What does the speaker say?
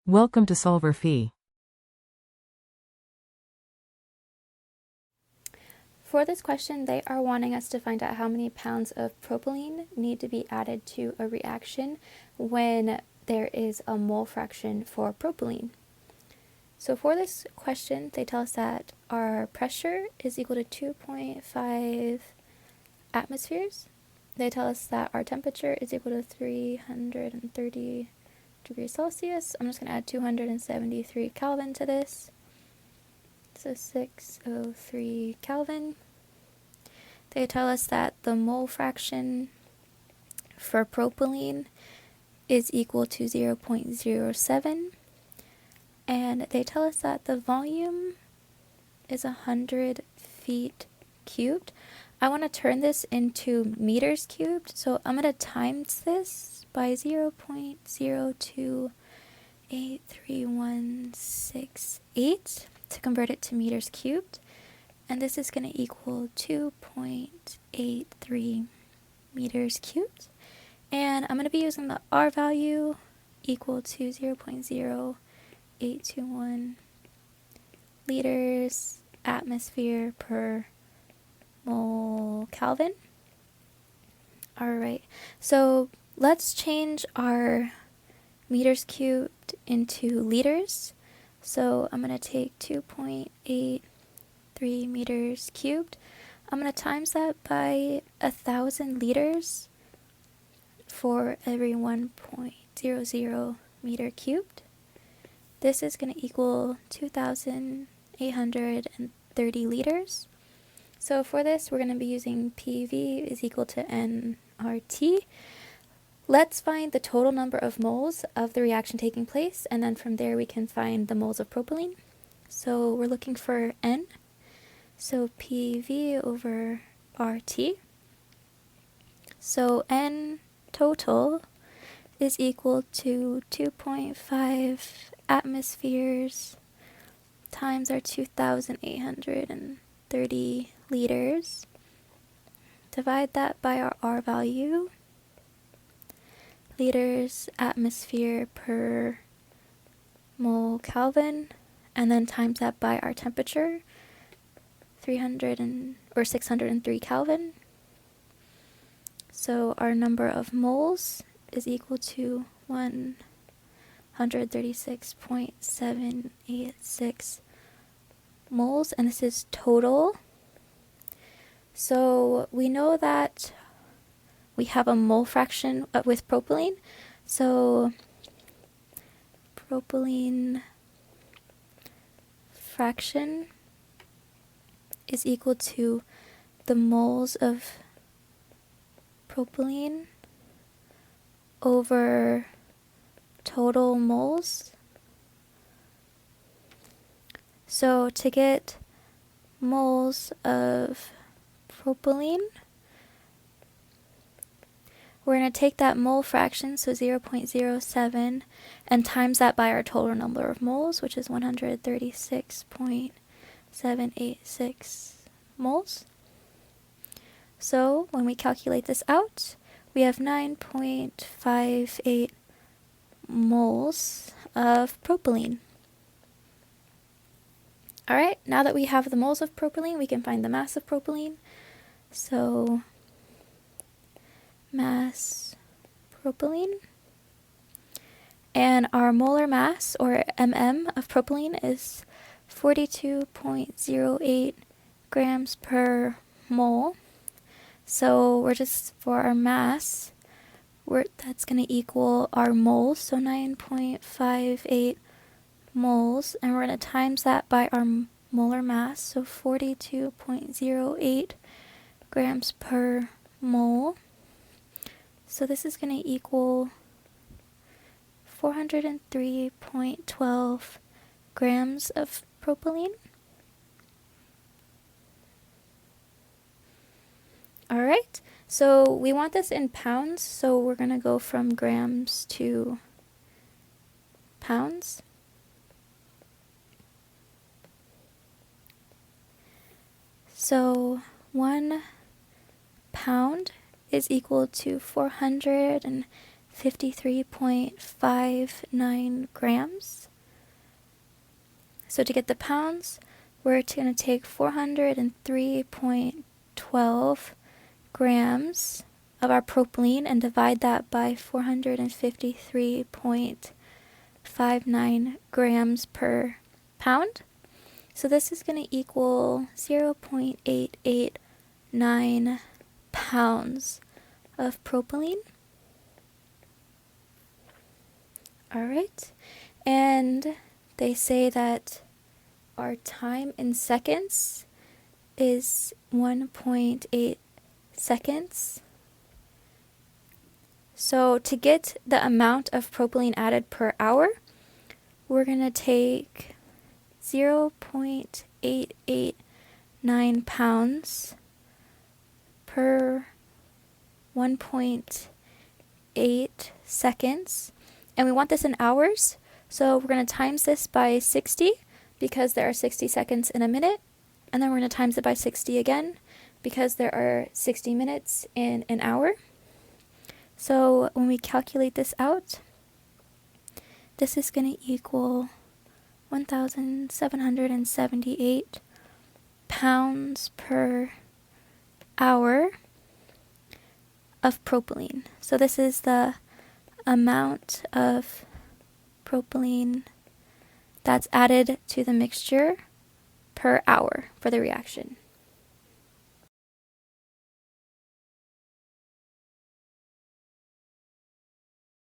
Welcome to solverfy. For this question, they are wanting us to find out how many pounds of propylene need to be added to a reaction when there is a mole fraction for propylene. So for this question, they tell us that our pressure is equal to 2.5 atmospheres. They tell us that our temperature is equal to 330 degrees Celsius. I'm just going to add 273 Kelvin to this. So 603 Kelvin. They tell us that the mole fraction for propylene is equal to 0.07. And they tell us that the volume is 100 feet cubed. I want to turn this into meters cubed, so I'm going to times this by 0.0283168 to convert it to meters cubed. And this is going to equal 2.83 meters cubed. And I'm going to be using the R value equal to 0.0821 liters atmosphere per mole Kelvin. Alright, so let's change our meters cubed into liters. So I'm going to take 2.83 meters cubed. I'm going to times that by 1,000 liters for every 1.00 meter cubed. This is going to equal 2,830 liters. So for this, we're going to be using PV is equal to nRT. Let's find the total number of moles of the reaction taking place, and then from there we can find the moles of propylene. So we're looking for N. So PV over RT. So N total is equal to 2.5 atmospheres times our 2,830 liters. Divide that by our R value, liters atmosphere per mole Kelvin, and then times that by our temperature, 603 Kelvin. So our number of moles is equal to 136.786 moles, and this is total. So we know that we have a mole fraction with propylene. So propylene fraction is equal to the moles of propylene over total moles. So to get moles of propylene, we're going to take that mole fraction, so 0.07, and times that by our total number of moles, which is 136.786 moles. So when we calculate this out, we have 9.58 moles of propylene. Alright, now that we have the moles of propylene, we can find the mass of propylene. So mass propylene, and our molar mass, or mm, of propylene is 42.08 grams per mole. So we're just, for our mass, that's going to equal our moles, so 9.58 moles, and we're going to times that by our molar mass, so 42.08 grams per mole. So this is going to equal 403.12 grams of propylene. Alright, so we want this in pounds, so we're going to go from grams to pounds. So 1 pound is equal to 453.59 grams. So to get the pounds, we're going to take 403.12 grams of our propylene and divide that by 453.59 grams per pound. So this is going to equal 0.889 pounds of propylene. Alright, and they say that our time in seconds is 1.8 seconds. So to get the amount of propylene added per hour, we're going to take 0.889 pounds per 1.8 seconds. And we want this in hours, so we're going to times this by 60 because there are 60 seconds in a minute, and then we're going to times it by 60 again because there are 60 minutes in an hour. So when we calculate this out, this is going to equal 1,778 pounds per hour of propylene. So this is the amount of propylene that's added to the mixture per hour for the reaction.